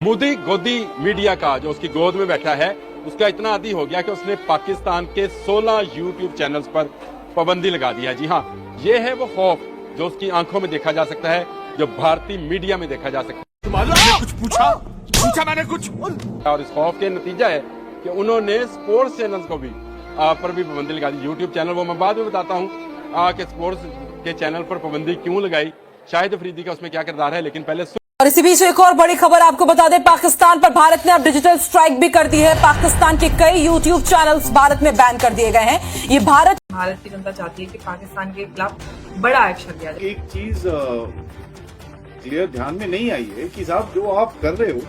मोदी गोदी मीडिया का जो उसकी गोद में बैठा है उसका इतना आदी हो गया कि उसने पाकिस्तान के 16 यूट्यूब चैनल्स पर पाबंदी लगा दी है। जी हाँ, ये है वो खौफ जो उसकी आंखों में देखा जा सकता है, जो भारतीय मीडिया में देखा जा सकता है। तुम्हारे कुछ पूछा मैंने कुछ। और इस खौफ के नतीजा है कि उन्होंने स्पोर्ट्स चैनल्स को भी पर भी पाबंदी लगा दी। यूट्यूब चैनल वो मैं बाद में बताता हूँ कि स्पोर्ट्स के चैनल पर पाबंदी क्यों लगाई, शाहिद अफरीदी का उसमें क्या किरदार है, लेकिन पहले। और इसी बीच एक और बड़ी खबर आपको बता दें, पाकिस्तान पर भारत ने अब डिजिटल स्ट्राइक भी कर दी है। पाकिस्तान के कई यूट्यूब चैनल्स भारत में बैन कर दिए गए हैं। ये भारत की जनता चाहती है कि पाकिस्तान के खिलाफ बड़ा एक्शन लिया जाए। एक चीज क्लियर ध्यान में नहीं आई है कि साहब जो आप कर रहे हो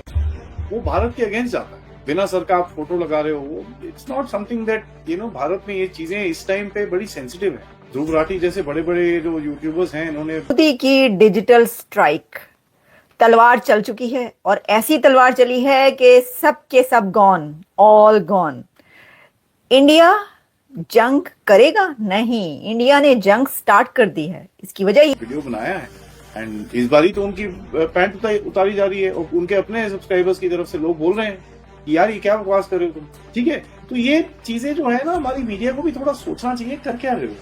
वो भारत के अगेंस्ट जाता है। बिना सर का आप फोटो लगा रहे हो, it's not something that Bharat में ये चीजें इस टाइम पे बड़ी सेंसिटिव है। ध्रुव राठी जैसे बड़े बड़े जो यूट्यूबर्स हैं, इन्होंने मोदी की डिजिटल स्ट्राइक तलवार चल चुकी है और ऐसी तलवार चली है कि सब के सब गॉन, ऑल गॉन। इंडिया जंग करेगा नहीं, इंडिया ने जंग स्टार्ट कर दी है। इसकी वजह वीडियो बनाया है एंड इस बारी तो उनकी पैंट उतारी जा रही है और उनके अपने सब्सक्राइबर्स की तरफ से लोग बोल रहे हैं कि यार ये क्या बकवास कर रहे हो तुम। ठीक है, तो ये चीजें जो है ना, हमारी मीडिया को भी थोड़ा सोचना चाहिए, कर क्या रहे हो।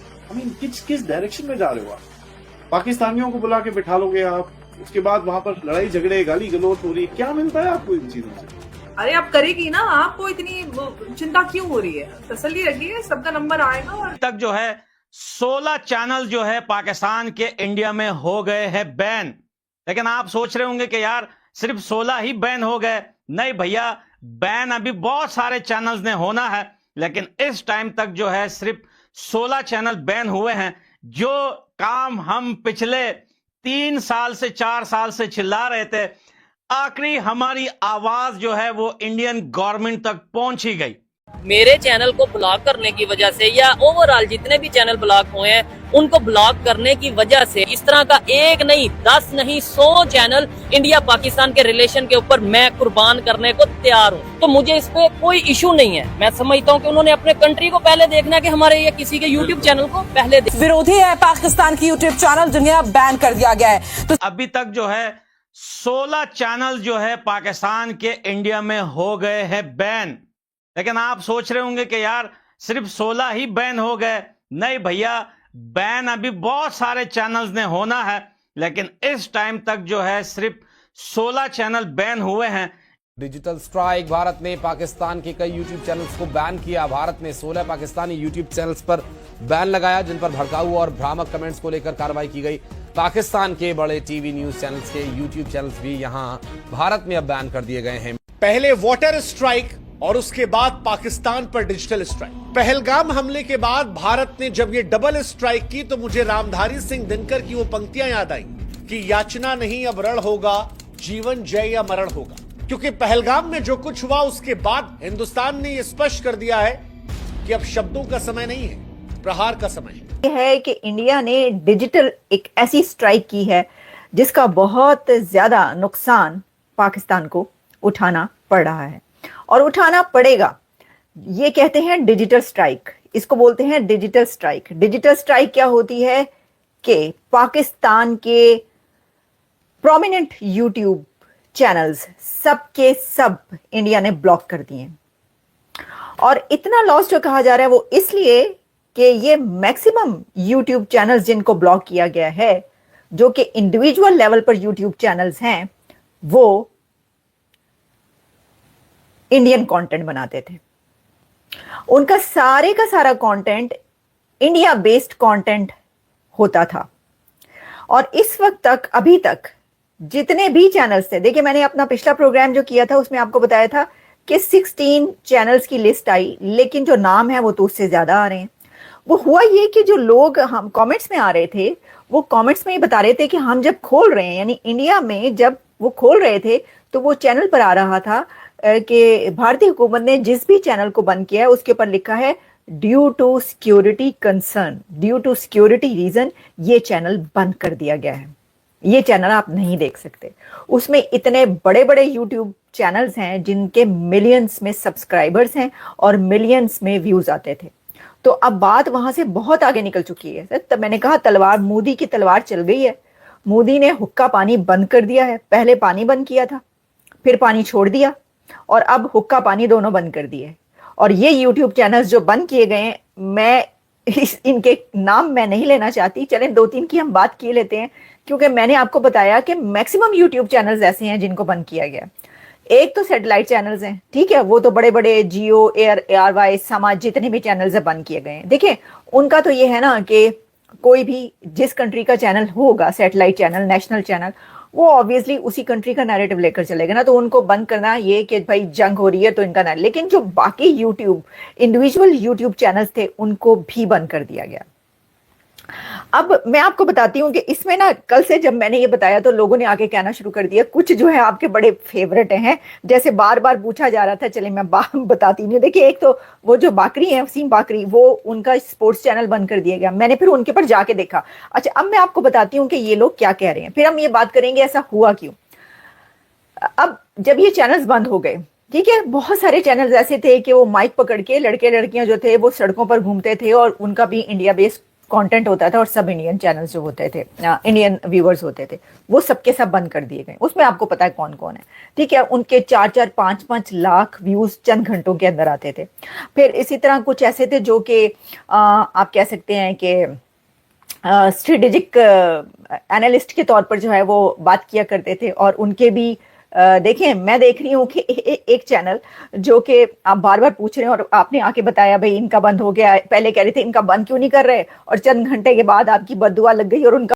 किस डायरेक्शन में जा रहे हो आप। पाकिस्तानियों को बुला के बिठा लोगे आप, उसके बाद वहां पर लड़ाई झगड़े गाली गलौज हो रही है, क्या मिलता है आपको इन चीजों से। अरे आप करेगी ना, आपको इतनी चिंता क्यों हो रही है? तसल्ली रखिए, सबका नंबर आएगा। और तक जो है 16 चैनल जो है पाकिस्तान के इंडिया में हो गए हैं बैन। लेकिन आप सोच रहे होंगे कि यार सिर्फ 16 ही बैन हो गए। नहीं भैया, बैन अभी बहुत सारे चैनल्स ने होना है, लेकिन इस टाइम तक जो है सिर्फ 16 चैनल बैन हुए हैं। जो काम हम पिछले 3 साल से 4 साल से चिल्ला रहे थे, आखिरी हमारी आवाज जो है वो इंडियन गवर्नमेंट तक पहुंच ही गई। मेरे चैनल को ब्लॉक करने की वजह से या ओवरऑल जितने भी चैनल ब्लॉक हुए हैं उनको ब्लॉक करने की वजह से इस तरह का 1 नहीं 10 नहीं 100 चैनल इंडिया पाकिस्तान के रिलेशन के ऊपर मैं कुर्बान करने को तैयार हूँ। तो मुझे इस पे कोई इशू नहीं है। मैं समझता हूँ कि उन्होंने अपने कंट्री को पहले देखना है कि हमारे या किसी के यूट्यूब चैनल को पहले विरोधी है पाकिस्तान की यूट्यूब चैनल जिन्हें अब बैन कर दिया गया है। तो अभी तक जो है 16 चैनल जो है पाकिस्तान के इंडिया में हो गए हैं बैन। लेकिन आप सोच रहे होंगे कि यार सिर्फ 16 ही बैन हो गए। नहीं भैया, बैन अभी बहुत सारे चैनल्स ने होना है, लेकिन इस टाइम तक जो है सिर्फ 16 चैनल बैन हुए हैं। डिजिटल स्ट्राइक, भारत ने पाकिस्तान के कई यूट्यूब चैनल्स को बैन किया। भारत ने 16 पाकिस्तानी यूट्यूब चैनल्स पर बैन लगाया, जिन पर भड़काऊ और भ्रामक कमेंट्स को लेकर कार्रवाई की गई। पाकिस्तान के बड़े टीवी न्यूज चैनल्स के यूट्यूब चैनल्स भी यहां भारत में अब बैन कर दिए गए हैं। पहले वाटर स्ट्राइक और उसके बाद पाकिस्तान पर डिजिटल स्ट्राइक। पहलगाम हमले के बाद भारत ने जब ये डबल स्ट्राइक की तो मुझे रामधारी सिंह दिनकर की वो पंक्तियां याद आई कि याचना नहीं अब रण होगा, जीवन जय या मरण होगा। क्योंकि पहलगाम में जो कुछ हुआ उसके बाद हिंदुस्तान ने यह स्पष्ट कर दिया है कि अब शब्दों का समय नहीं है, प्रहार का समय है कि इंडिया ने डिजिटल एक ऐसी स्ट्राइक की है जिसका बहुत ज्यादा नुकसान पाकिस्तान को उठाना पड़ रहा है और उठाना पड़ेगा। ये कहते हैं डिजिटल स्ट्राइक, इसको बोलते हैं डिजिटल स्ट्राइक। डिजिटल स्ट्राइक क्या होती है कि पाकिस्तान के प्रोमिनेंट यूट्यूब चैनल्स सब के सब इंडिया ने ब्लॉक कर दिए। और इतना लॉस जो कहा जा रहा है वो इसलिए कि ये मैक्सिमम यूट्यूब चैनल्स जिनको ब्लॉक किया गया है, जो कि इंडिविजुअल लेवल पर यूट्यूब चैनल्स हैं, वो इंडियन कंटेंट बनाते थे। उनका सारे का सारा कंटेंट इंडिया बेस्ड कंटेंट होता था। और इस वक्त तक, अभी तक जितने भी चैनल्स थे, देखिए मैंने अपना पिछला प्रोग्राम जो किया था उसमें आपको बताया था कि 16 चैनल्स की लिस्ट आई, लेकिन जो नाम है वो तो उससे ज्यादा आ रहे हैं। वो हुआ ये कि जो लोग हम कमेंट्स में आ रहे थे, वो कमेंट्स में ही बता रहे थे कि हम जब खोल रहे हैं, यानी इंडिया में जब वो खोल रहे थे तो वो चैनल पर आ रहा था कि भारतीय हुकूमत ने जिस भी चैनल को बंद किया है उसके ऊपर लिखा है due to security concern, due to security reason ये चैनल बंद कर दिया गया है, ये चैनल आप नहीं देख सकते। उसमें इतने बड़े बड़े यूट्यूब चैनल्स हैं जिनके मिलियंस में सब्सक्राइबर्स हैं और मिलियंस में व्यूज आते थे। तो अब बात वहां से बहुत आगे निकल चुकी है। तब मैंने कहा तलवार, मोदी की तलवार चल गई है। मोदी ने हुक्का पानी बंद कर दिया है। पहले पानी बंद किया था, फिर पानी छोड़ दिया और अब हुक्का पानी दोनों बंद कर दिए। और ये यूट्यूब चैनल्स जो बंद किए गए हैं, मैं इनके नाम मैं नहीं लेना चाहती, चलें 2-3 की हम बात किए लेते हैं, क्योंकि मैंने आपको बताया कि मैक्सिमम यूट्यूब चैनल्स ऐसे हैं जिनको बंद किया गया। एक तो सैटेलाइट चैनल्स हैं, ठीक है, वो तो बड़े बड़े जियो, ARY, समाज, जितने भी चैनल्स है बंद किए गए हैं। देखिए उनका तो ये है ना कि कोई भी जिस कंट्री का चैनल होगा, सैटेलाइट चैनल, नेशनल चैनल, वो ऑब्वियसली उसी कंट्री का नैरेटिव लेकर चलेगा ना, तो उनको बंद करना ये कि भाई जंग हो रही है तो इनका नैरेटिव। लेकिन जो बाकी यूट्यूब इंडिविजुअल यूट्यूब चैनल्स थे उनको भी बंद कर दिया गया। अब मैं आपको बताती हूँ कि इसमें ना कल से जब मैंने ये बताया तो लोगों ने आके कहना शुरू कर दिया, कुछ जो है आपके बड़े फेवरेट हैं, जैसे बार बार पूछा जा रहा था, चले मैं बताती नहीं। देखिए एक तो वो जो बाकरी है, वसीम बाकरी, वो उनका स्पोर्ट्स चैनल बंद कर दिया गया। मैंने फिर उनके पर जाके देखा। अच्छा, अब मैं आपको बताती हूँ कि ये लोग क्या कह रहे हैं, फिर हम ये बात करेंगे ऐसा हुआ क्यों। अब जब ये चैनल्स बंद हो गए, ठीक है, बहुत सारे चैनल्स ऐसे थे कि वो माइक पकड़ के लड़के लड़कियां जो थे वो सड़कों पर घूमते थे और उनका भी इंडिया बेस्ड कंटेंट होता था और सब इंडियन चैनल्स जो होते थे, इंडियन व्यूअर्स होते थे, वो सबके सब बंद कर दिए गए। उसमें आपको पता है कौन कौन है, ठीक है, उनके 4-4, 5-5 लाख व्यूज चंद घंटों के अंदर आते थे। फिर इसी तरह कुछ ऐसे थे जो कि आप कह सकते हैं कि स्ट्रेटेजिक एनालिस्ट के तौर पर जो है वो बात किया करते थे। और उनके भी देखें, मैं देख रही हूँ कि एक चैनल जो कि आप बार बार पूछ रहे हैं और आपने आके बताया भाई इनका बंद हो गया, पहले कह रहे थे इनका बंद क्यों नहीं कर रहे, और चंद घंटे के बाद आपकी बद्दुआ लग गई और उनका